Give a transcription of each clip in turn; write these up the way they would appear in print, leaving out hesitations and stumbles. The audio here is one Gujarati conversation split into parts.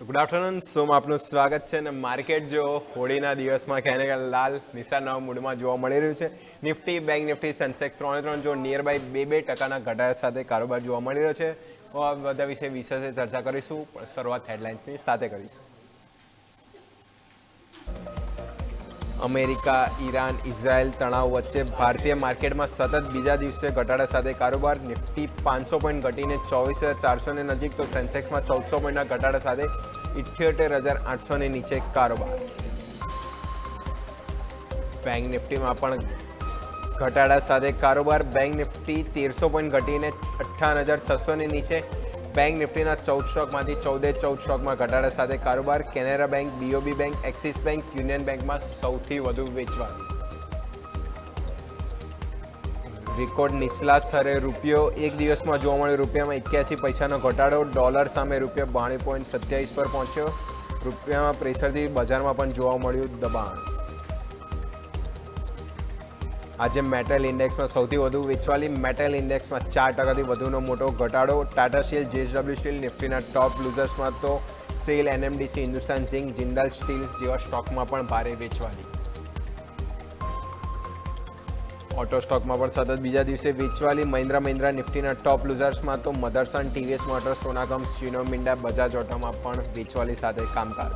Good afternoon. સોમાં આપનું સ્વાગત છે. અને માર્કેટ જો હોળીના દિવસમાં ક્યાંને ક્યાં લાલ નિશાનના મૂડમાં જોવા મળી રહ્યું છે. નિફ્ટી, બેંક નિફ્ટી, સેન્સેક્સ ત્રણે જો નિયર બાય 2% ઘટાડા સાથે કારોબાર જોવા મળી રહ્યો છે. બધા વિશે વિશેષ ચર્ચા કરીશું, પણ શરૂઆત હેડલાઇન્સની સાથે કરીશું. અમેરિકા, ઈરાન, ઇઝરાયલ તણાવ વચ્ચે ભારતીય માર્કેટમાં સતત બીજા દિવસે ઘટાડા સાથે કારોબાર. નિફ્ટી 500 પોઈન્ટ ઘટીને 24,400 નજીક, તો સેન્સેક્સમાં 1400 પોઈન્ટના ઘટાડા સાથે 78,800 નીચે કારોબાર. બેંક નિફ્ટીમાં પણ ઘટાડા સાથે કારોબાર. બેંક નિફ્ટી 1300 પોઈન્ટ ઘટીને 58,600 નીચે. બેંક નિફ્ટીના 14 સ્ટોકમાંથી 14 સ્ટોકમાં ઘટાડા સાથે કારોબાર. Canara bank, BOB bank, axis bank, union બેંકમાં સૌથી વધુ વેચવા. રેકોર્ડ નીચલા સ્તરે રૂપિયો એક દિવસમાં જોવા મળ્યો. રૂપિયામાં 81 પૈસાનો ઘટાડો. ડોલર સામે રૂપિયો 92.27 પર પહોંચ્યો. રૂપિયામાં પ્રેશરથી બજારમાં પણ જોવા મળ્યું દબાણ. આજે મેટલ ઇન્ડેક્સમાં સૌથી વધુ વેચવાલી. મેટલ ઇન્ડેક્સમાં 4%થી વધુનો મોટો ઘટાડો. ટાટા સ્ટીલ, જેએસડબલ્યુ સ્ટીલ નિફ્ટીના ટોપ લૂઝર્સમાં, તો cell, NMDC, Hindustan zinc, Jindal steel જેવા સ્ટોકમાં પણ ભારે વેચવાલી. ઓટો સ્ટોકમાં પણ સતત બીજા દિવસે વેચવાલી. મહિન્દ્રા નિફ્ટીના ટોપ લૂઝર્સમાં, તો મધરસન, ટીવીએસ મોટર્સ, સોનાગમ, શ્રીનો મિંડા, બજાજ ઓટોમાં પણ વેચવાલી સાથે કામકાજ.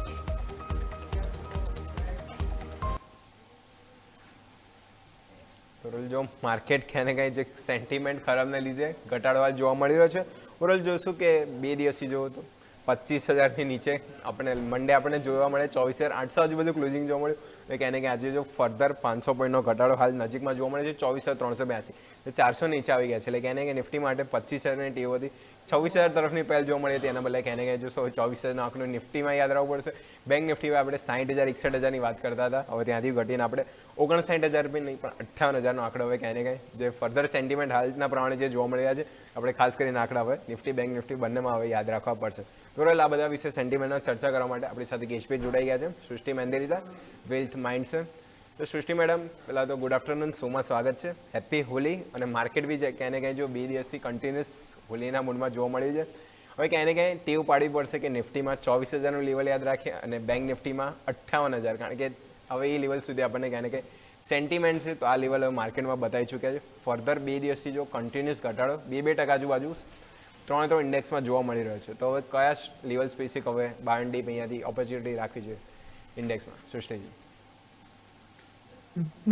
ઓવરઓલ જો માર્કેટ ક્યાંને ક્યાંય જે સેન્ટિમેન્ટ ખરાબને લીધે ઘટાડવા જોવા મળી રહ્યો છે. ઓવરઓલ જોઈશું કે 2 દિવસથી જોવું તો 25,000ની નીચે આપણે મંડે આપણને જોવા મળે. 24,800 આજુબાજુ ક્લોઝિંગ જોવા મળ્યું. એટલે ક્યાંને ક્યાં આજે જો ફર્ધર 500 પોઈન્ટનો ઘટાડો હાલ નજીકમાં જોવા મળે છે. 24,382 એટલે 400 નીચે આવી ગયા છે. એટલે ક્યાંને ક્યાં નિફ્ટી માટે 25,000ની ટેવ હતી. 26,000 તરફની પહેલ જોવા મળી હતી. એના બદલે ક્યાંને ક્યાં જોશો 24,000નો આંકડો નિફ્ટીમાં યાદ રાખવું પડશે. બેંક નિફ્ટીમાં આપણે 60,000 61,000ની વાત કરતા હતા. હવે ત્યાંથી ઘટીને આપણે 59,000 બી નહીં પણ 58,000નો આંકડો હવે ક્યાંને ક્યાંય જે ફર્ધર સેન્ટિમેન્ટ હાલના પ્રમાણે જે જોવા મળી રહ્યા છે, આપણે ખાસ કરીને આંકડા હવે નિફ્ટી, બેંક નિફ્ટી બંનેમાં હવે યાદ રાખવા પડશે. બરોબર, આ બધા વિશે સેન્ટિમેન્ટનો ચર્ચા કરવા માટે આપણી સાથે ગેસ્ટ જોડાઈ ગયા છે સૃષ્ટિ મેંદેરીતા, વેલ્થ માઇન્ડ્સ. તો સૃષ્ટિ મેડમ, પહેલાં તો ગુડ આફ્ટરનૂન, શોમાં સ્વાગત છે. હેપી હોલી. અને માર્કેટ બી છે ક્યાંને ક્યાંય જો 2 દિવસથી કન્ટિન્યુઅસ હોલીના મૂડમાં જોવા મળ્યું છે. હવે ક્યાંને ક્યાંય ટેવ પાડવી પડશે કે નિફ્ટીમાં 24,000નું લેવલ યાદ રાખીએ અને બેંક નિફ્ટીમાં 58,000, કારણ કે હવે એ લેવલ સુધી આપણને ક્યાંને ક્યાંય સેન્ટિમેન્ટ છે તો આ લેવલ હવે માર્કેટમાં બતાવી ચૂક્યા છે. ફર્ધર 2 દિવસથી જો કન્ટિન્યુઅસ ઘટાડો 2% આજુબાજુ ત્રણ ઇન્ડેક્સમાં જોવા મળી રહ્યો છે. તો હવે કયા લેવલ સ્પેસિફિક હવે બાય ડીપ અહીંયાથી ઓપોર્ચ્યુનિટી રાખવી જોઈએ ઇન્ડેક્સમાં? સૃષ્ટિજી.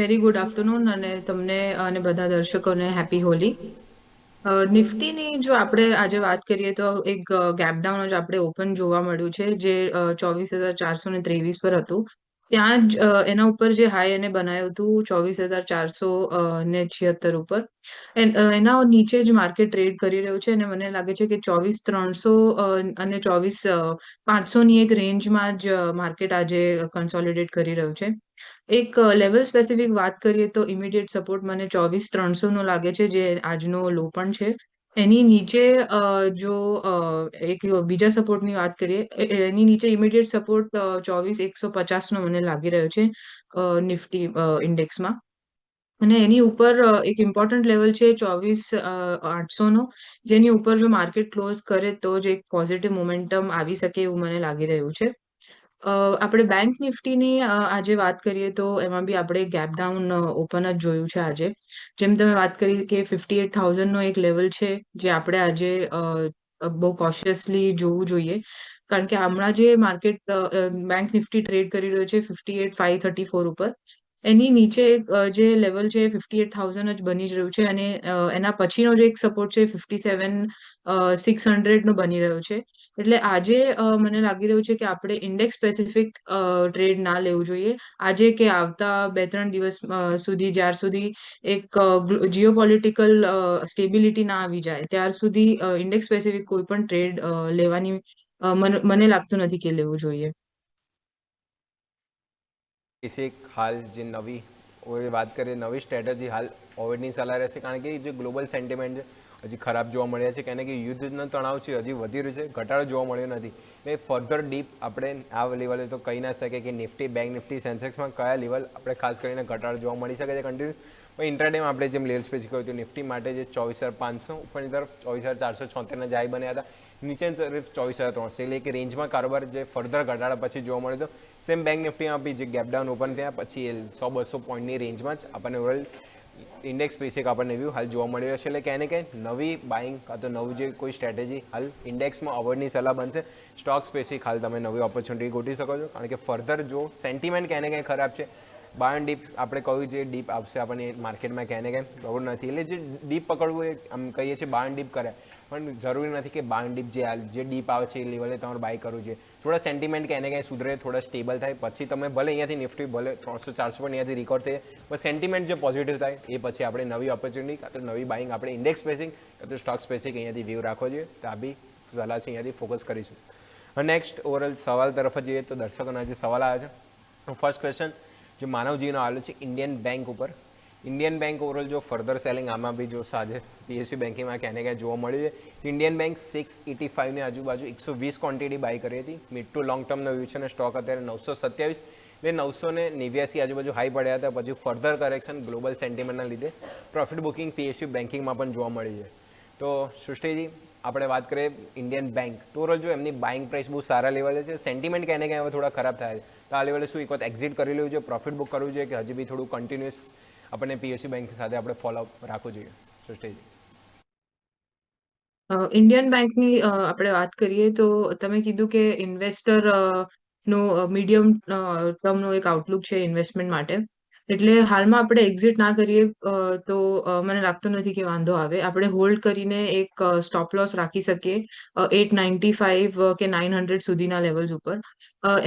વેરી ગુડ આફ્ટરનૂન અને તમને અને બધા દર્શકોને હેપી હોલી. નિફ્ટીની જો આપણે આજે વાત કરીએ તો એક ગેપડાઉન જ આપણે ઓપન જોવા મળ્યું છે, જે 24,423 પર હતું. ત્યાં જ એના ઉપર જે હાઈ એને બનાવ્યું હતું 24,476 ઉપર. એના નીચે જ માર્કેટ ટ્રેડ કરી રહ્યું છે અને મને લાગે છે કે 24,300 અને 24,500ની એક રેન્જમાં જ માર્કેટ આજે કન્સોલિડેટ કરી રહ્યું છે. એક લેવલ સ્પેસિફિક વાત કરીએ તો ઇમિડિયેટ સપોર્ટ મને 24,300નો લાગે છે, જે આજનો લો પણ છે. એની નીચે જો એક બીજા સપોર્ટની વાત કરીએ, એની નીચે ઇમિડિયેટ સપોર્ટ 24,150નો મને લાગી રહ્યો છે નિફ્ટી ઇન્ડેક્સમાં. અને એની ઉપર એક ઇમ્પોર્ટન્ટ લેવલ છે 24,800નો, જેની ઉપર જો માર્કેટ ક્લોઝ કરે તો જ એક પોઝિટિવ મોમેન્ટમ આવી શકે એવું મને લાગી રહ્યું છે. આપણે બેંક નિફ્ટીની આજે વાત કરીએ તો એમાં બી આપણે ગેપ ડાઉન ઓપન જ જોયું છે આજે. જેમ તમે વાત કરી કે 58,000નો એક લેવલ છે જે આપણે આજે બહુ કોશિયસલી જોવું જોઈએ, કારણ કે હમણાં જે માર્કેટ બેંક નિફ્ટી ટ્રેડ કરી રહ્યો છે 58,534 ઉપર. એની નીચે જે લેવલ છે 58,000 જ બની જ રહ્યું છે અને એના પછીનો જે એક સપોર્ટ છે 57,600નો બની રહ્યો છે. એટલે આજે મને લાગી રહ્યું છે કે આપણે ઇન્ડેક્સ સ્પેસિફિક ટ્રેડ ના લેવું જોઈએ આજે કે આવતા 2-3 દિવસ સુધી, જ્યાર સુધી એક જીઓપોલિટિકલ સ્ટેબિલિટી ના આવી જાય ત્યાર સુધી ઇન્ડેક્સ સ્પેસિફિક કોઈ પણ ટ્રેડ લેવાની મને લાગતું નથી કે લેવું જોઈએ. હાલ જે નવી વાત કરીએ, નવી સ્ટ્રેટેજી હાલ ઓવરની સલાહ રહેશે, કારણ કે જે ગ્લોબલ સેન્ટિમેન્ટ છે હજી ખરાબ જોવા મળ્યા છે. કારણ કે યુદ્ધનો તણાવ છે હજી વધી રહ્યું છે, ઘટાડો જોવા મળ્યો નથી. એટલે ફર્ધર ડીપ આપણે આ લેવલે તો કહી ના શકે કે નિફ્ટી, બેંક નિફ્ટી, સેન્સેક્સમાં કયા લેવલ આપણે ખાસ કરીને ઘટાડો જોવા મળી શકે છે કન્ટિન્યુ. પણ ઇન્ટ્રાડેમાં આપણે જેમ લેવલ સ્પેસિફિક કહ્યું હતું નિફ્ટી માટે જે 24,500 ઉપરની તરફ 24,476ના જાય બન્યા હતા, નીચેની તરફ 24,300 એટલે કે રેન્જમાં કારોબાર જે ફર્ધર ઘટાડા પછી જોવા મળ્યો હતો. સેમ બેંક નિફ્ટીમાં બી જે ગેપ ડાઉન ઓપન થયા પછી 100-200 પોઈન્ટની રેન્જમાં જ આપણને ઓવરઓલ ઇન્ડેક્સ સ્પેસિફિક આપણને વ્યૂ હાલ જોવા મળી રહ્યો છે. એટલે ક્યાંય ને ક્યાંય નવી બાઇંગ કાં તો નવું જે કોઈ સ્ટ્રેટેજી હાલ ઇન્ડેક્સમાં અવોર્ડની સલાહ બનશે. સ્ટોક સ્પેસિફિક હાલ તમે નવી ઓપોર્ચ્યુનિટી ગોતી શકો છો, કારણ કે ફર્ધર જો સેન્ટિમેન્ટ ક્યાંય ને ક્યાંય ખરાબ છે. બાય ડીપ આપણે કહ્યું જે ડીપ આવશે આપણને માર્કેટમાં ક્યાંય ને ક્યાંય જરૂર નથી, એટલે જે ડીપ પકડવું એ આમ કહીએ છીએ બાય ડીપ કરે, પણ જરૂરી નથી કે બાય ડીપ જે ડીપ આવે છે એ લેવલે તમારે બાય કરવું જોઈએ. થોડા સેન્ટિમેન્ટ ક્યાંય ને ક્યાંય સુધરે, થોડા સ્ટેબલ થાય પછી તમે ભલે અહીંયાથી નિફ્ટી ભલે 300-400 પણ અહીંયાથી રિકોર્ડ થઈએ, પણ સેન્ટિમેન્ટ જે પોઝિટિવ થાય એ પછી આપણે નવી ઓપોર્ચ્યુનિટી કાં તો નવી બાઇંગ આપણે ઇન્ડેક્સ સ્પેસિંગ કાં તો સ્ટોક સ્પેસિક અહીંયાથી વ્યૂ રાખવો જોઈએ. તો આ બી સલાહ છે, અહીંયાથી ફોકસ કરીશું. અને નેક્સ્ટ ઓવરઓલ સવાલ તરફ જઈએ તો દર્શકોના જે સવાલ આવ્યા છે, ફર્સ્ટ ક્વેશ્ચન જે માનવજીનો આવેલો છે ઇન્ડિયન બેંક ઉપર. ઇન્ડિયન બેંક ઓવરઓલ જો ફર્ધર સેલિંગ આમાં બી જો આજે પીએસયુ બેન્કિંગમાં ક્યાંને ક્યાંય જોવા મળ્યું છે. ઇન્ડિયન બેંક 685ની આજુબાજુ 120 ક્વોન્ટિટી બાય કરી હતી. મિડ ટુ લોંગ ટર્મનો વ્યૂ છે અને સ્ટોક અત્યારે 927 એટલે 989 આજુબાજુ હાઈ પડ્યા હતા. પછી ફર્ધર કરેક્શન ગ્લોબલ સેન્ટિમેન્ટના લીધે પ્રોફિટ બુકિંગ પીએસયુ બેન્કિંગમાં પણ જોવા મળી છે. તો સૃષ્ટિજી આપણે વાત કરીએ ઇન્ડિયન બેંક તો ઓવરઓલ જો એમની બાઇંગ પ્રાઇસ બહુ સારા લેવલે છે, સેન્ટિમેન્ટ ક્યાંય ને ક્યાંય હવે થોડા ખરાબ થાય છે, તો આ લેવલે શું એક વખત એક્ઝિટ કરી લેવું જોઈએ, પ્રોફિટ બુક કરવું જોઈએ કે હજી બી થોડું કન્ટિન્યુઅસ આપણને પીએસયુ બેંક સાથે આપણે ફોલોઅપ રાખવું જોઈએ? સૃષ્ટિજી. ઇન્ડિયન બેંકની આપણે વાત કરીએ તો તમે કીધું કે ઇન્વેસ્ટર નો મીડિયમ ટર્મનો એક આઉટલુક છે ઇન્વેસ્ટમેન્ટ માટે. એટલે હાલમાં આપણે એક્ઝિટ ના કરીએ તો મને લાગતું નથી કે વાંધો આવે. આપણે હોલ્ડ કરીને એક સ્ટોપ લોસ રાખી શકીએ 895 કે 900 સુધીના લેવલ્સ ઉપર.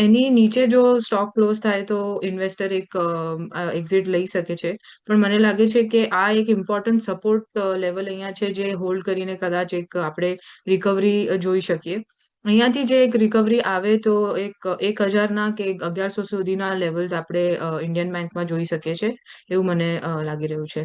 એની નીચે જો સ્ટોક ક્લોઝ થાય તો ઇન્વેસ્ટર એક એક્ઝિટ લઈ શકે છે. પણ મને લાગે છે કે આ એક ઇમ્પોર્ટન્ટ સપોર્ટ લેવલ અહીંયા છે જે હોલ્ડ કરીને કદાચ એક આપણે રિકવરી જોઈ શકીએ. અહીંયાથી જે એક રિકવરી આવે તો એક 1000ના કે 1100 સુધીના લેવલ્સ આપણે ઇન્ડિયન બેંકમાં જોઈ શકીએ છીએ એવું મને લાગી રહ્યું છે.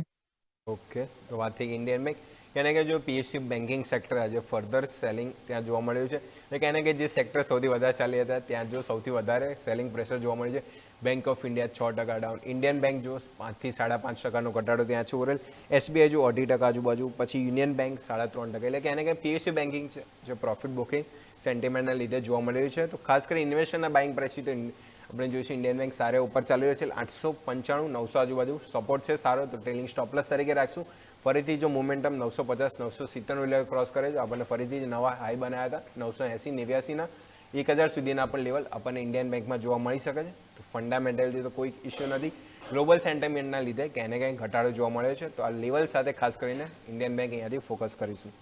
ઓકે, તો વાત થઈ ઇન્ડિયન બેંક. ક્યાંને કે જો પીએસયુ બેન્કિંગ સેક્ટર આજે ફર્ધર સેલિંગ ત્યાં જોવા મળ્યું છે. એટલે ક્યાંને કે જે સેક્ટર સૌથી વધારે ચાલી હતા ત્યાં જો સૌથી વધારે સેલિંગ પ્રેશર જોવા મળ્યું છે. Bank of India 6% down, Indian bank જો 5 થી 5.5% ઘટાડો ત્યાં છે ઓવરઓલ. એસબીઆઈ જો 2.5% આજુબાજુ, પછી યુનિયન બેંક 3.5%. એટલે ક્યાંને કે પીએસયુ બેન્કિંગ છે જે પ્રોફિટ બુકિંગ સેન્ટિમેન્ટના લીધે જોવા મળી રહ્યું છે. તો ખાસ કરી ઇન્વેસ્ટરના બાઇંગ પ્રાઇસથી તો આપણે જોઈશું ઇન્ડિયન બેંક સારા ઉપર ચાલી રહ્યો છે. 895-900 આજુબાજુ સપોર્ટ છે સારો, તો ટ્રેલિંગ સ્ટોપલેસ તરીકે રાખશું. ફરીથી જો મોમેન્ટમ 950-970 લેવલ ક્રોસ કરે તો આપણને ફરીથી નવા હાઈ બનાવ્યા હતા 980-89ના 1000 સુધીના પણ લેવલ આપણને ઇન્ડિયન બેંકમાં જોવા મળી શકે છે. તો ફંડામેન્ટલથી તો કોઈ ઇશ્યુ નથી. ગ્લોબલ સેન્ટિમેન્ટના લીધે ક્યાંય ને ક્યાંય ઘટાડો જોવા મળે છે. તો આ લેવલ સાથે ખાસ કરીને ઇન્ડિયન બેંક અહીંયાથી ફોકસ કરીશું.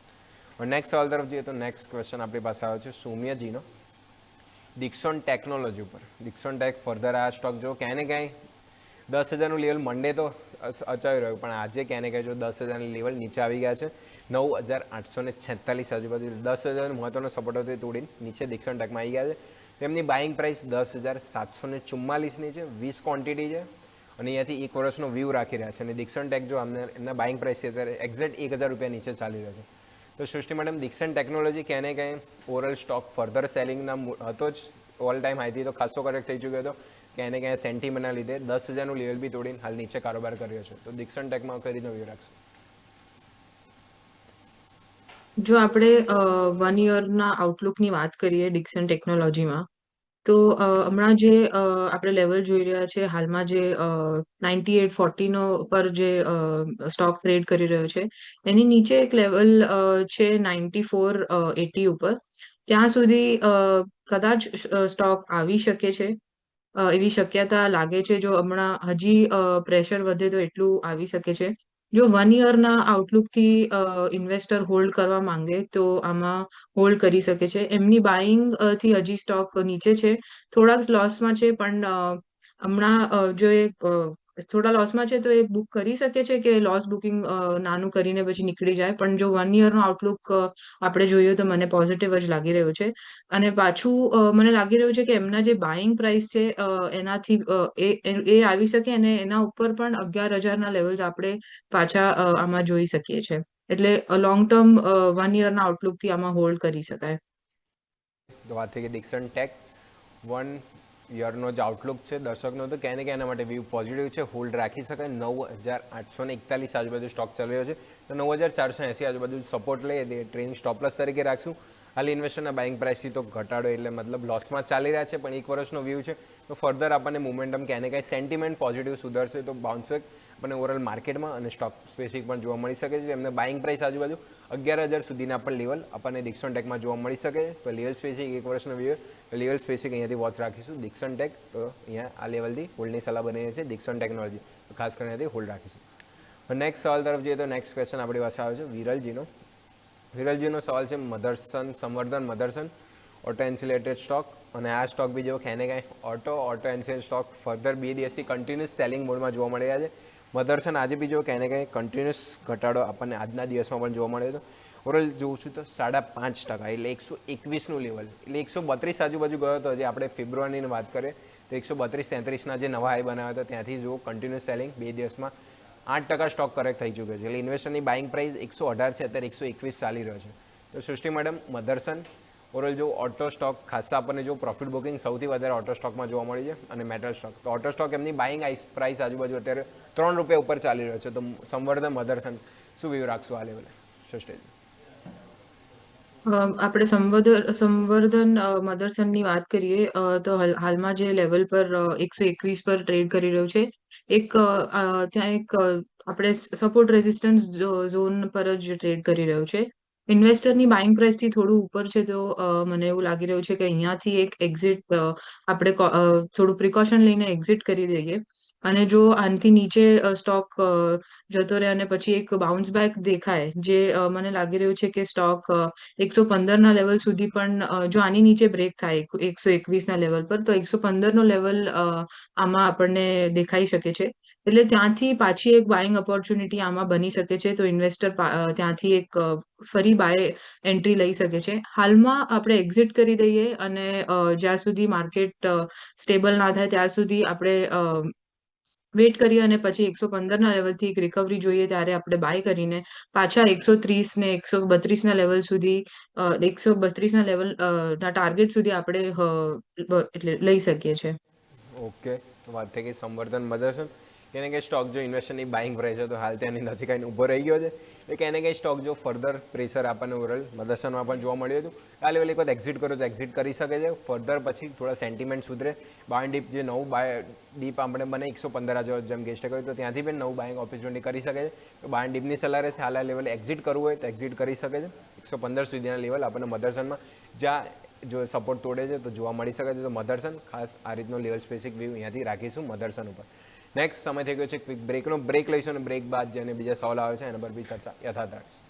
નેક્સ્ટ સવાલ તરફ જઈએ તો નેક્સ્ટ ક્વેશ્ચન આપણી પાસે આવ્યો છે સૌમ્યજીનો ડિક્સોન ટેકનોલોજી ઉપર. ડિક્સોન ટેક ફર્ધર આ સ્ટોક જો ક્યાંય ને ક્યાંય 10,000નું લેવલ મંડે તો અચાવી રહ્યું, પણ આજે ક્યાંય ને ક્યાંય જો 10,000ના લેવલ નીચે આવી ગયા છે. 9,846 આજુબાજુ 10,000 મહત્વનો સપોર્ટ હતો તોડીને નીચે ડિક્સોન ટેકમાં આવી ગયા છે. તેમની બાઇંગ પ્રાઇસ 10,744ની છે, 20 ક્વોન્ટિટી છે અને અહીંયાથી એક વર્ષનો વ્યૂ રાખી રહ્યા છે. અને ડિક્સોન ટેક જો અમને એમના બાઇંગ પ્રાઇસ છે અત્યારે એક્ઝેક્ટ 1,000 રૂપિયા નીચે ચાલી રહ્યો છે. તો સૃષ્ટિ મેડમ ડિક્સન ટેકનોલોજી ક્યાંય ને ક્યાંય ઓવરઓલ સ્ટોક ફર્ધર સેલિંગના હતો જ, ઓલ ટાઈમ હાઈથી તો ખાસો કરેક્ટ થઈ ચૂક્યો હતો. ક્યાંય ને ક્યાંય સેન્ટિમેન્ટના લીધે 10,000નું લેવલ બી તોડીને હાલ નીચે કારોબાર કર્યો છે. તો ડિક્સન ટેકમાં કઈ રીતનો વ્યૂ રાખશે? જો આપણે 1 યરના આઉટલુકની વાત કરીએ ડિક્સન ટેકનોલોજીમાં તો હમણાં જે આપણે લેવલ જોઈ રહ્યા છે હાલમાં જે 9840 પર જે સ્ટોક ટ્રેડ કરી રહ્યો છે એની નીચે એક લેવલ છે 9480 ઉપર. ત્યાં સુધી કદાચ સ્ટોક આવી શકે છે એવી શક્યતા લાગે છે. જો હમણાં હજી પ્રેશર વધે તો એટલું આવી શકે છે. જો 1 યરના આઉટલુકથી ઇન્વેસ્ટર હોલ્ડ કરવા માંગે તો આમાં હોલ્ડ કરી શકે છે. એમની બાઇંગ થી હજી સ્ટોક નીચે છે, થોડાક લોસમાં છે, પણ હમણાં જો એ થોડા લોસમાં છે તો એ બુક કરી શકે છે કે લોસ બુકિંગ નાનું કરીને પછી નીકળી જાય. પણ જો 1 યરનો આઉટલુક આપણે જોઈએ તો મને પોઝિટિવ જ લાગી રહ્યું છે. અને પાછું મને લાગી રહ્યું છે કે એમના જે બાઇંગ પ્રાઇસ છે એનાથી એ આવી શકે અને એના ઉપર પણ 11,000ના લેવલ્સ આપણે પાછા આમાં જોઈ શકીએ છીએ. એટલે લોંગ ટર્મ 1 યરના આઉટલુકથી આમાં હોલ્ડ કરી શકાય. તો વાત થઈ કે ડિક્સન ટેક 1 યરનો જે આઉટલુક છે દર્શકનો, તો ક્યાંય ને ક્યાંય એના માટે વ્યૂ પોઝિટિવ છે, હોલ્ડ રાખી શકાય. 9,841 આજુબાજુ સ્ટોક ચાલી રહ્યો છે, તો 9,480 આજુબાજુ સપોર્ટ લઈએ તે ટ્રેનિંગ સ્ટોપલેસ તરીકે રાખશું. હાલ ઇન્વેસ્ટરના બાઇંગ પ્રાઇસથી તો ઘટાડો એટલે મતલબ લોસમાં ચાલી રહ્યા છે, પણ એક વર્ષનો વ્યૂ છે તો ફર્ધર આપણને મોમેન્ટમ ક્યાંય ને ક્યાંય સેન્ટિમેન્ટ પોઝિટિવ સુધરશે તો બાઉન્સ બેક આપણને ઓવરઓલ માર્કેટમાં અને સ્ટોક સ્પેસિફિક પણ જોવા મળી શકે છે. એમને બાઇંગ પ્રાઇસ આજુબાજુ 11,000 સુધીના પણ લેવલ આપણને ડિક્સન ટેકમાં જોવા મળી શકે છે. તો લેવલ સ્પેસિફિક એક વર્ષનો વ્યૂ, લેવલ સ્પેસિફિક અહીંયાથી વોચ રાખીશું. ડિક્સન ટેક તો અહીંયા આ લેવલથી હોલ્ડની સલાહ બની છે ડિક્સન ટેકનોલોજી, તો ખાસ કરીને અહીંયાથી હોલ્ડ રાખીશું. નેક્સ્ટ સવાલ તરફ જઈએ તો નેક્સ્ટ ક્વેશ્ચન આપણી પાસે આવે છે વિરલજીનો. વિરલજીનો સવાલ છે મધરસન સંવર્ધન મધરસન ઓટો ઇન્સ્યુલેટેડ સ્ટોક, અને આ સ્ટોક બી જો ક્યાંય ને ક્યાંય ઓટો ઇન્સ્યુલેટેડ સ્ટોક ફર્ધર 2 દિવસથી કન્ટિન્યુઅસ સેલિંગ મોડમાં જોવા મળી રહ્યા છે. મધરસન આજે બી જો ક્યાંય ને ક્યાંય કન્ટિન્યુઅસ ઘટાડો આપણને આજના દિવસમાં પણ જોવા મળ્યો હતો. ઓવરઓલ જોઉં છું તો 5.5% એટલે 121નું લેવલ, એટલે 132 આજુબાજુ ગયો હતો. જે આપણે ફેબ્રુઆરીની વાત કરીએ તો 132-33ના જે નવા હાઈ બનાવ્યા હતા ત્યાંથી જો કન્ટિન્યુઅસ સેલિંગ 2 દિવસમાં 8% સ્ટોક કરેક્ટ થઈ ચૂક્યો છે. એટલે ઇન્વેસ્ટરની બાઇંગ પ્રાઇસ 118 છે, અત્યારે 121 ચાલી રહ્યો છે. તો સૃષ્ટિ મેડમ મધરસન ઓવરઓલ જો ઓટો સ્ટોક ખાસા આપણને જો પ્રોફિટ બુકિંગ સૌથી વધારે ઓટો સ્ટોકમાં જોવા મળી છે, અને મેટલ સ્ટોક તો ઓટો સ્ટોક એમની બાઇંગ પ્રાઇસ આજુબાજુ અત્યારે ₹3 ઉપર ચાલી રહ્યો છે. તો સંવર્ધન મધરસન શું વ્યૂ રાખશું આ લેવલે સૃષ્ટિ? આપણે સંવર્ધન મધરસનની વાત કરીએ તો હાલમાં જે લેવલ પર 121 પર ટ્રેડ કરી રહ્યો છે, ત્યાં એક આપણે સપોર્ટ રેઝિસ્ટન્સ ઝોન પર જ ટ્રેડ કરી રહ્યો છે. ઇન્વેસ્ટરની બાઇંગ પ્રાઇસથી થોડું ઉપર છે, તો મને એવું લાગી રહ્યું છે કે અહીંયાથી એક એક્ઝિટ આપણે થોડું પ્રિકોશન લઈને એક્ઝિટ કરી દઈએ. અને જો આનાથી નીચે સ્ટોક જતો રહે અને પછી એક બાઉન્સ બેક દેખાય, જે મને લાગી રહ્યું છે કે સ્ટોક 115ના લેવલ સુધી પણ જો આની નીચે બ્રેક થાય 121ના લેવલ પર, તો 115નો લેવલ આમાં આપણને દેખાઈ શકે છે. એટલે ત્યાંથી પાછી એક બાઇંગ ઓપોર્ચ્યુનિટી આમાં બની શકે છે. તો ઇન્વેસ્ટર ત્યાંથી એક ફરી બાય એન્ટ્રી લઈ શકે છે. હાલમાં આપણે એક્ઝિટ કરી દઈએ અને જ્યાર સુધી માર્કેટ સ્ટેબલ ના થાય ત્યાર સુધી આપણે વેટ કરીએ અને પછી 115ના લેવલથી એક રિકવરી જોઈએ ત્યારે આપણે બાય કરીને પાછા 130 ને 132ના લેવલ સુધી 132ના લેવલ ના ટાર્ગેટ સુધી આપણે એટલે લઈ શકીએ છીએ. ઓકે, તો વાત થઈ ગઈ સંવર્ધન મધરસન. એને કંઈ સ્ટોક જો ઇન્વેસ્ટરની બાઇંગ પ્રાઇસ છે તો હાલ ત્યાંની નજીક આવીને ઊભો રહી ગયો છે. એટલે કે એને કંઈ સ્ટોક જો ફર્ધર પ્રેશર આપણને ઓવરઓલ મધરસનમાં પણ જોવા મળ્યું હતું. આ લેવલ એક વખત એક્ઝિટ કરો તો એક્ઝિટ કરી શકે છે. ફર્ધર પછી થોડા સેન્ટિમેન્ટ સુધરે, બાય ડીપ જે નવું ડીપ આપણે બને 115 આજુ જેમ ગેસ્ટે કહ્યું તો ત્યાંથી પણ નવું બાઇંગ ઓપોર્ચ્યુનિટી કરી શકે છે. તો બાય ડીપની સલાહ રહેશે હાલ આ લેવલે એક્ઝિટ કરવું હોય તો એક્ઝિટ કરી શકે છે. 115 સુધીના લેવલ આપણને મધરસનમાં જ્યાં જો સપોર્ટ તોડે છે તો જોવા મળી શકે છે. તો મધરસન ખાસ આ રીતનો લેવલ સ્પેસિફિક વ્યૂ અહીંયાથી રાખીશું મધરસન ઉપર. નેક્સ્ટ સમય થઈ ગયો છે ક્વિક બ્રેકનો. બ્રેક લઈશું અને બ્રેક બાદ જેને બીજા સવાલ આવે છે એના પર બી ચર્ચા યથાર્થ રાખીશું.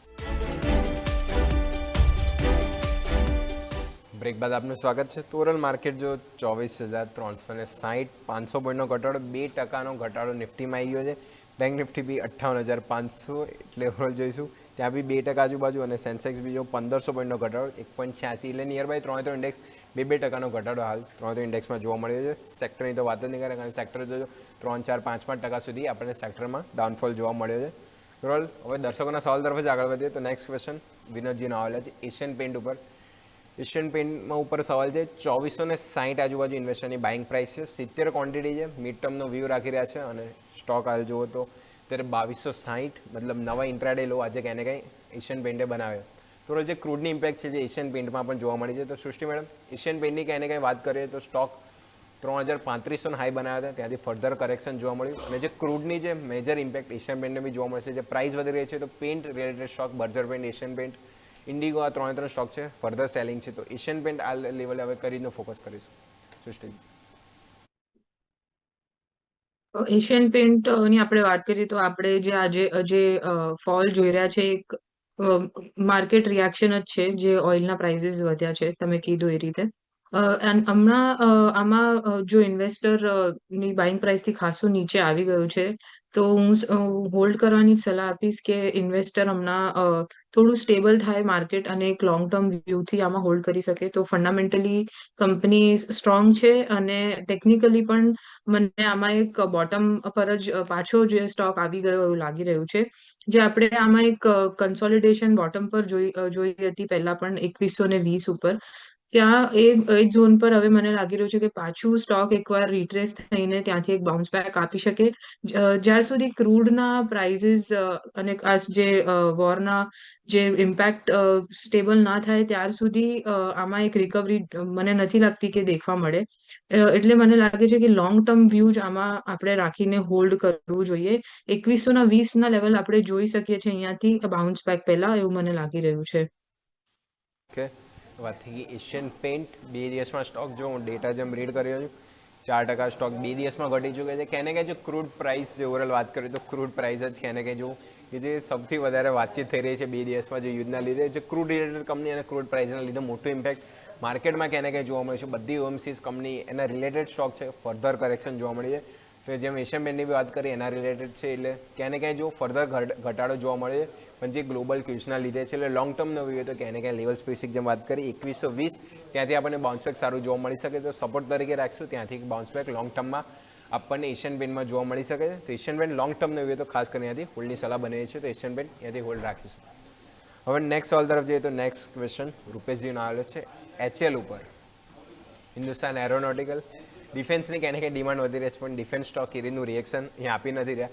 બ્રેક બાદ આપનું સ્વાગત છે. તોરલ માર્કેટ જો 24,360, 500 પોઈન્ટનો ઘટાડો, 2%નો ઘટાડો નિફ્ટીમાં આવી ગયો છે. બેંક નિફ્ટી બી 58,500 એટલે ઓવરઓલ જોઈશું ત્યાં બી 2% આજુબાજુ, અને સેન્સેક્સ બી જો 1,500 પોઈન્ટનો ઘટાડો 1.86 એટલે નિયર બાય 3 ઇન્ડેક્સ 2% ઘટાડો હાલ 3 ઇન્ડેક્સમાં જોવા મળ્યો છે. સેક્ટરની તો વાત જ નહીં કરે, કારણ કે સેક્ટર જો 3, 4, 5% સુધી આપણને સેક્ટરમાં ડાઉનફોલ જોવા મળ્યો છે. ઓવરઓલ હવે દર્શકોના સવાલ તરફ જ આગળ વધીએ તો નેક્સ્ટ ક્વેશ્ચન વિનોદજીનો આવેલા છે એશિયન પેઇન્ટ ઉપર. એશિયન પેઇન્ટમાં ઉપર સવાલ છે 2460 આજુબાજુ ઇન્વેસ્ટરની બાઇંગ પ્રાઇસ છે, 70 ક્વોન્ટિટી છે, મિડ ટર્મનો વ્યૂ રાખી રહ્યા છે, અને સ્ટોક હાલ જુઓ તો અત્યારે 2260 મતલબ નવા ઇન્ટ્રાડે લો આજે ક્યાંય ને કંઈ એશિયન પેઇન્ટે બનાવ્યો. તો જે ક્રૂડની ઇમ્પેક્ટ છે જે એશિયન પેઇન્ટમાં પણ જોવા મળી છે. તો સૃષ્ટિ મેડમ એશિયન પેઇન્ટની ક્યાંય ને કંઈ વાત કરીએ તો સ્ટોક 3,3500 હાઈ બનાવ્યા હતા, ત્યાંથી ફર્ધર કરેક્શન જોવા મળ્યું, અને જે ક્રૂડની જે મેજર ઇમ્પેક્ટ એશિયન પેઇન્ટને બી જોવા મળશે. જે પ્રાઇસ વધી રહી છે તો paint related stock Berger paint, Asian paint, Indigo આ 3 સ્ટોક છે ફર્ધર સેલિંગ છે. તો એશિયન પેઇન્ટ આ લેવલે હવે કરીને ફોકસ કરીશું સૃષ્ટિ. એશિયન પેઇન્ટની આપણે વાત કરીએ તો આપણે જે આજે જે ફોલ જોઈ રહ્યા છે એક માર્કેટ રિએક્શન જ છે, જે ઓઇલના પ્રાઇસીસ વધ્યા છે તમે કીધું એ રીતે. હમણાં આમાં જો ઇન્વેસ્ટર ની બાઇંગ પ્રાઇસથી ખાસું નીચે આવી ગયું છે, તો હું હોલ્ડ કરવાની સલાહ આપીશ કે ઇન્વેસ્ટર હમણાં થોડું સ્ટેબલ થાય માર્કેટ અને એક લોંગ ટર્મ વ્યૂથી આમાં હોલ્ડ કરી શકે. તો ફંડામેન્ટલી કંપની સ્ટ્રોંગ છે, અને ટેકનિકલી પણ મને આમાં એક બોટમ પર જ પાછો જે સ્ટોક આવી ગયો એવું લાગી રહ્યું છે. જે આપણે આમાં એક કન્સોલિડેશન બોટમ પર જોઈ હતી પહેલા પણ 2120 ઉપર. ત્યાં એ ઝોન પર હવે મને લાગી રહ્યું છે કે પાછું સ્ટોક એકવાર રિટ્રેસ થઈને ત્યાંથી એક બાઉન્સ બેક આપી શકે. જ્યાર સુધી ક્રૂડના પ્રાઇઝીસ અને આ જે વોરના જે ઇમ્પેક્ટ સ્ટેબલ ના થાય ત્યાર સુધી આમાં એક રિકવરી મને નથી લાગતી કે દેખવા મળે. એટલે મને લાગે છે કે લોંગ ટર્મ વ્યૂ જ આમાં આપણે રાખીને હોલ્ડ કરવું જોઈએ. 2120ના લેવલ આપણે જોઈ શકીએ છીએ અહીંયાથી બાઉન્સ બેક પહેલા, એવું મને લાગી રહ્યું છે. ઓકે, વાત થઈ ગઈ એશિયન પેન્ટ. 2 દિવસમાં સ્ટોક જો હું ડેટા જેમ રીડ કરી રહ્યો છું, 4% સ્ટોક 2 દિવસમાં ઘટી ચૂક્યો છે. કેને કે જો ક્રૂડ પ્રાઇસ જે ઓવરઓલ વાત કરીએ તો ક્રૂડ પ્રાઇસ જ કેને કે જો કે જે સૌથી વધારે વાતચીત થઈ રહી છે 2 દિવસમાં જે યુદ્ધના લીધે, જે ક્રૂડ રિલેટેડ કંપની અને ક્રૂડ પ્રાઇસના લીધે મોટું ઇમ્પેક્ટ માર્કેટમાં કેને કે જોવા મળે છે. બધી ઓએમસીસ કંપની એના રિલેટેડ સ્ટોક છે, ફર્ધર કરેક્શન જોવા મળી છે. તો જેમ એશિયન પેન્ટની બી વાત કરી એના રિલેટેડ છે, એટલે ક્યાંય ને ક્યાંય જો ફર્ધર ઘટાડો જોવા મળે છે. પણ જે ગ્લોબલ ક્યુઝના લીધે છે, એટલે લોંગ ટર્મ ન હોય તો ક્યાંય ને ક્યાંય લેવલ સ્પેસિફિક જેમ વાત કરી 2120 ત્યાંથી આપણને બાઉન્સ બેક સારું જોવા મળી શકે. તો સપોર્ટ તરીકે રાખશું, ત્યાંથી બાઉન્સ બેક લોંગ ટર્મમાં આપણને એશિયન પેન્ટમાં જોવા મળી શકે છે. તો એશિયન પેન્ટ લોંગ ટર્મ ન હોય તો ખાસ કરીને ત્યાંથી હોલ્ડની સલાહ બને છે. તો એશિયન પેન્ટ ત્યાંથી હોલ્ડ રાખીશું. હવે નેક્સ્ટ સવાલ તરફ જઈએ તો નેક્સ્ટ ક્વેશ્ચન રૂપેશજીનો આવેલો છે એચએલ ઉપર. હિન્દુસ્તાન એરોનોટિકલ ડિફેન્સની ક્યાંય ને ક્યાંય ડિમાન્ડ વધી રહી છે, પણ ડિફેન્સ સ્ટોક એરીનું રિએક્શન અહીંયા આપી નથી રહ્યા.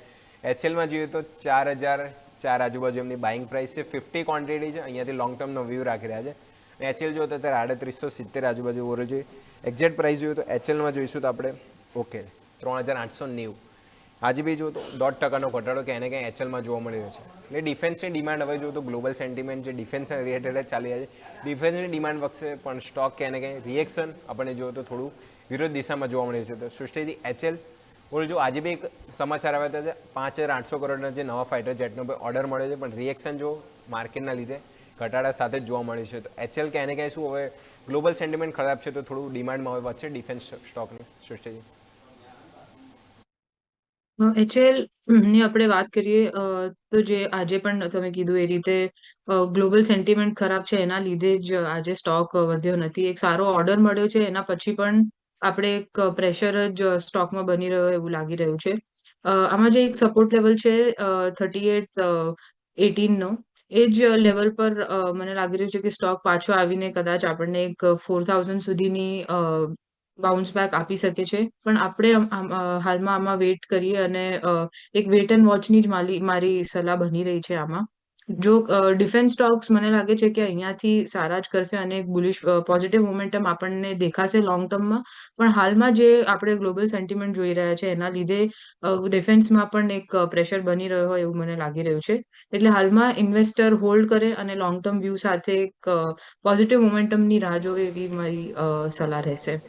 એચએલમાં જોઈએ તો 4004 આજુબાજુ એમની બાઇંગ પ્રાઇસ છે, 50 ક્વોન્ટિટી છે. અહીંયાથી લોંગ ટર્મનો વ્યૂ રાખી રહ્યા છે. એચએલ જો તો અત્યારે 3870 આજુબાજુ ઓવર જોઈએ. એક્ઝેક્ટ પ્રાઇસ જોઈએ તો એચએલમાં જોઈશું તો આપણે ઓકે 3890. આજે બી જો તો 1.5% ઘટાડો ક્યાંય ને ક્યાંય એચએલમાં જોવા મળી રહ્યો છે. એટલે ડિફેન્સની ડિમાન્ડ હવે જો તો ગ્લોબલ સેન્ટિમેન્ટ જે ડિફેન્સ રિલેટેડ જ ચાલી રહ્યા છે, ડિફેન્સની ડિમાન્ડ વધશે, પણ સ્ટોક ક્યાંય ને ક્યાંય રિએક્શન આપણે જોઈએ તો થોડું વિરોધ દિશામાં જોવા મળી રહ્યું છે. તો સૃષ્ટિથી એચએલ ઓર જો આજે બી એક સમાચાર આવ્યા હતા, 5800 કરોડના જે નવા ફાઇટર જેટનો ઓર્ડર મળ્યો છે, પણ રિએક્શન જો માર્કેટના લીધે ઘટાડા સાથે જ જોવા મળ્યું છે. તો એચએલ ક્યાંય ને ક્યાંય શું હવે ગ્લોબલ સેન્ટિમેન્ટ ખરાબ છે, તો થોડું ડિમાન્ડમાં હવે વધશે ડિફેન્સ સ્ટોકની. સૃષ્ટિજી એચએલ ની આપણે વાત કરીએ તો જે આજે પણ તમે કીધું એ રીતે ગ્લોબલ સેન્ટિમેન્ટ ખરાબ છે એના લીધે જ આજે સ્ટોક વધ્યો નથી. એક સારો ઓર્ડર મળ્યો છે એના પછી પણ આપણે એક પ્રેશર જ સ્ટોકમાં બની રહ્યો એવું લાગી રહ્યું છે. આમાં જે એક સપોર્ટ લેવલ છે 3818 નો, એ જ લેવલ પર મને લાગી રહ્યું છે કે સ્ટોક પાછો આવીને કદાચ આપણને એક 4000 સુધીની બાઉન્સ બેક આપી શકે છે. પણ આપણે હાલમાં આમાં વેઇટ કરીએ અને એક વેટ એન્ડ વોચની જ મારી સલાહ બની રહી છે આમાં. જો ડિફેન્સ સ્ટોક્સ મને લાગે છે કે અહીંયાથી સારા જ કરશે અને એક બુલિશ પોઝિટિવ મોમેન્ટમ આપણને દેખાશે લોંગ ટર્મમાં. પણ હાલમાં જે આપણે ગ્લોબલ સેન્ટિમેન્ટ જોઈ રહ્યા છે એના લીધે ડિફેન્સમાં પણ એક પ્રેશર બની રહ્યો હોય એવું મને લાગી રહ્યું છે. એટલે હાલમાં ઇન્વેસ્ટર હોલ્ડ કરે અને લોંગ ટર્મ વ્યૂ સાથે એક પોઝિટિવ મોમેન્ટમની રાહ જોવે એવી મારી સલાહ રહેશે.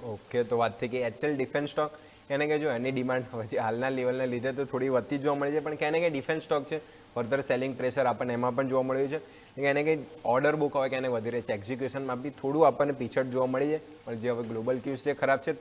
ઓકે, તો વાત થઈ કે એચએલ ડિફેન્સ સ્ટોક એને કે જો એની ડિમાન્ડ હવે હાલના લેવલને લીધે તો થોડી વધતી જોવા મળી છે, પણ ક્યાંય ને ક્યાંય ડિફેન્સ સ્ટોક છે, ફર્ધર સેલિંગ પ્રેશર આપણને એમાં પણ જોવા મળ્યું છે. ક્યાંય ને ક્યાંય ઓર્ડર બુક હવે ક્યાંય વધી રહી છે, એક્ઝિક્યુશનમાં બી થોડું આપણને પીછળ જોવા મળી છે. પણ જે હવે ગ્લોબલ ક્યુઝ જે ખરાબ છે,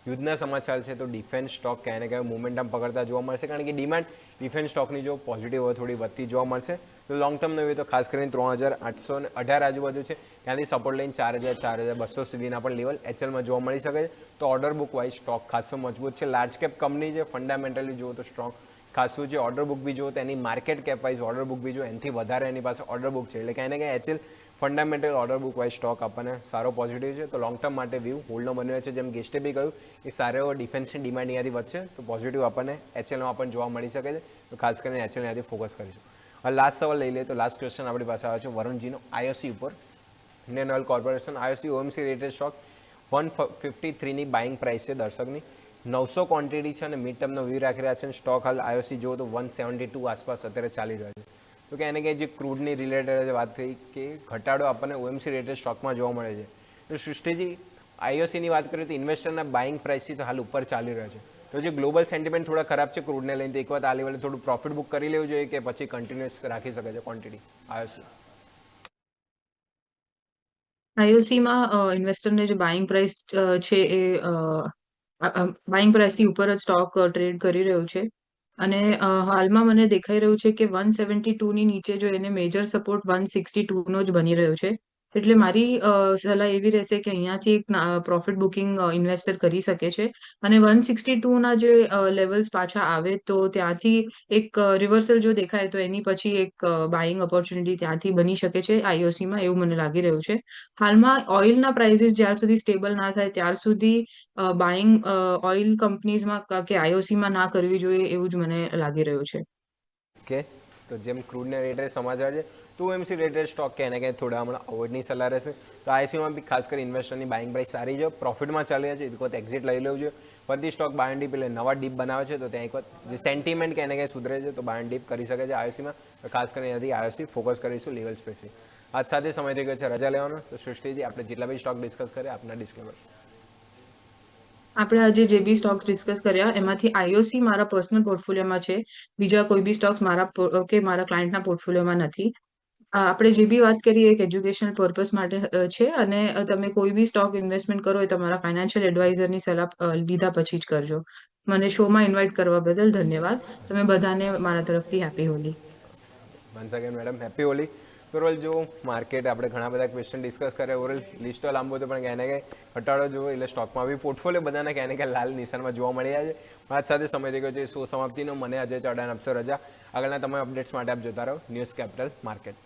યુદ્ધના સમાચાર છે, તો ડિફેન્સ સ્ટોક ક્યાંય ને ક્યાંય મોમેન્ટમ પકડતા જોવા મળશે, કારણ કે ડિમાન્ડ ડિફેન્સ સ્ટોકની જો પોઝિટિવ હોય થોડી વધતી જોવા મળશે. તો લોંગ ટર્મ જોઈએ તો ખાસ કરીને 3818 આજુબાજુ છે, ત્યાંથી સપોર્ટ લઈને 4200 સુધીના પણ લેવલ એચએલમાં જોવા મળી શકે છે. તો ઓર્ડર બુક વાઇઝ સ્ટોક ખાસો મજબૂત છે. લાર્જ કેપ કંપની છે, ફંડામેન્ટલી જુઓ તો સ્ટ્રોંગ ખાસું છે. ઓર્ડર બુક બી જુઓ તો એની market cap wise order book બી જુઓ એનાથી વધારે એની પાસે ઓર્ડર બુક છે. એટલે ક્યાંય ને ક્યાંય HL fundamental order book wise stock આપણને સારો પોઝિટિવ છે. તો લોંગ ટર્મ માટે વ્યૂ હોલ્ડનો બન્યો છે. જેમ ગેસ્ટે બી કહ્યું એ સારો ડિફેન્સની ડિમાન્ડ અહીંયાથી વધશે, તો પોઝિટિવ આપણને એચએલમાં પણ જોવા મળી શકે છે. તો ખાસ કરીને એચએલ અહીંયાથી ફોકસ કરીશું. હવે લાસ્ટ સવાલ લઈ લઈએ તો લાસ્ટ ક્વેશ્ચન આપણી પાસે આવે છે વરુણજીનો આઈઓસી ઉપર. Indian oil corporation IOC OMC related stock 153ની બાઇંગ પ્રાઇસ છે દર્શકની, 900 ક્વોન્ટિટી છે અને મિડ ટર્મનો વ્યૂ રાખી રહ્યા છે. સ્ટોક હાલ આઈઓસી જુઓ તો 172 આસપાસ અત્યારે ચાલી રહ્યો છે. તો કે એને કે જે ક્રૂડની રિલેટેડ વાત થઈ કે ઘટાડો આપણને ઓએમસી રિલેટેડ સ્ટોકમાં જોવા મળે છે. તો સૃષ્ટિજી આઈઓસીની વાત કરીએ તો ઇન્વેસ્ટરના બાઇંગ પ્રાઇસથી તો હાલ ઉપર ચાલી રહ્યો છે. તો જે ગ્લોબલ સેન્ટિમેન્ટ થોડા ખરાબ છે ક્રૂડને લઈને, તો એક વખત આ લેવલે થોડું પ્રોફિટ બુક કરી લેવું જોઈએ કે પછી કન્ટિન્યુઅસ રાખી શકે છે ક્વોન્ટિટી આઈઓસી? આઈઓસીમાં ઇન્વેસ્ટરને જે બાઇંગ પ્રાઇસ છે એ બાઇંગ પ્રાઇસથી ઉપર જ સ્ટોક ટ્રેડ કરી રહ્યો છે. અને હાલમાં મને દેખાઈ રહ્યું છે કે 172ની નીચે જો એને મેજર સપોર્ટ 162નો જ બની રહ્યો છે. એટલે મારી સલાહ એવી રહેશે કે અહીંયાથી એક પ્રોફિટ બુકિંગ ઇન્વેસ્ટર કરી શકે છે અને 162ના જે લેવલ્સ પાછા આવે તો ત્યાંથી એક રિવર્સલ જો દેખાય તો એની પછી એક બાઇંગ ઓપોર્ચ્યુનિટી ત્યાંથી બની શકે છે આઈઓસીમાં, એવું મને લાગી રહ્યું છે. હાલમાં ઓઇલના પ્રાઇસીસ જ્યાર સુધી સ્ટેબલ ના થાય ત્યાર સુધી બાઇંગ ઓઇલ કંપનીઝમાં કે આઈઓસીમાં ના કરવી જોઈએ એવું જ મને લાગી રહ્યું છે. ઓકે, તો જેમ ક્રૂડના રેટેડ સમાચાર છે તો એમસી રેટેડ સ્ટોક ક્યાંય ને ક્યાંય થોડા હમણાં અવોઇડની સલાહ રહેશે. તો આઈસીમાં બી ખાસ કરી ઇન્વેસ્ટરની બાઇંગ પ્રાઇસ સારી છે, પ્રોફિટમાં ચાલી છે, એક વખત એક્ઝિટ લઈ લેવું છે. ફરીથી સ્ટોક બાય એન્ડ ડીપ એટલે નવા ડીપ બનાવે છે તો ત્યાં એક વખત જે સેન્ટિમેન્ટ ક્યાંય ને ક્યાંય સુધરે છે તો બાય એન્ડ ડીપ કરી શકે છે આઈઓસીમાં. તો ખાસ કરીને અહીંયાથી આઈઓસી ફોકસ કરીશું લેવલ સ્પેસી. આજ સાથે સમય થઈ ગયો છે રજા લેવાનો. તો સૃષ્ટિજી, આપણે જેટલા બી સ્ટોક ડિસ્કસ કર્યા આપના ડિસ્ક્લેમર. આપણે આજે જે બી સ્ટોક્સ ડિસ્કસ કર્યા એમાંથી આઈઓસી મારા પર્સનલ પોર્ટફોલિયોમાં છે, બીજા કોઈ બી સ્ટોક્સ મારા ક્લાયન્ટના પોર્ટફોલિયોમાં નથી. આપણે જે બી વાત કરીએ એક એજ્યુકેશનલ પર્પસ માટે છે અને તમે કોઈ બી સ્ટોક ઇન્વેસ્ટમેન્ટ કરો એ તમારા ફાઇનાન્શિયલ એડવાઇઝરની સલાહ લીધા પછી જ કરજો. મને શોમાં ઇન્વાઇટ કરવા બદલ ધન્યવાદ. તમે બધાને મારા તરફથી happy Holi. Once again madam happy Holi. તો ઓવરઓલ જો માર્કેટ આપણે ઘણા બધા ક્વેશ્ચન ડિસ્કસ કર્યા, ઓવરઓલ લિસ્ટો લાંબો હતો પણ ક્યાંય ને ક્યાંય ઘટાડો જોવો એટલે સ્ટોકમાં બી પોર્ટફોલિયો બધાને ક્યાંય ને ક્યાંય લાલ નિશાનમાં જોવા મળી રહ્યા છે. આજ સાથે સમય થઈ ગયો છે શો સમાપ્તિનો. મને અજય ચૌહાણ આપશો રજા. આગળના તમામ અપડેટ્સ માટે આપ જોતા રહો ન્યૂઝ કેપિટલ માર્કેટ.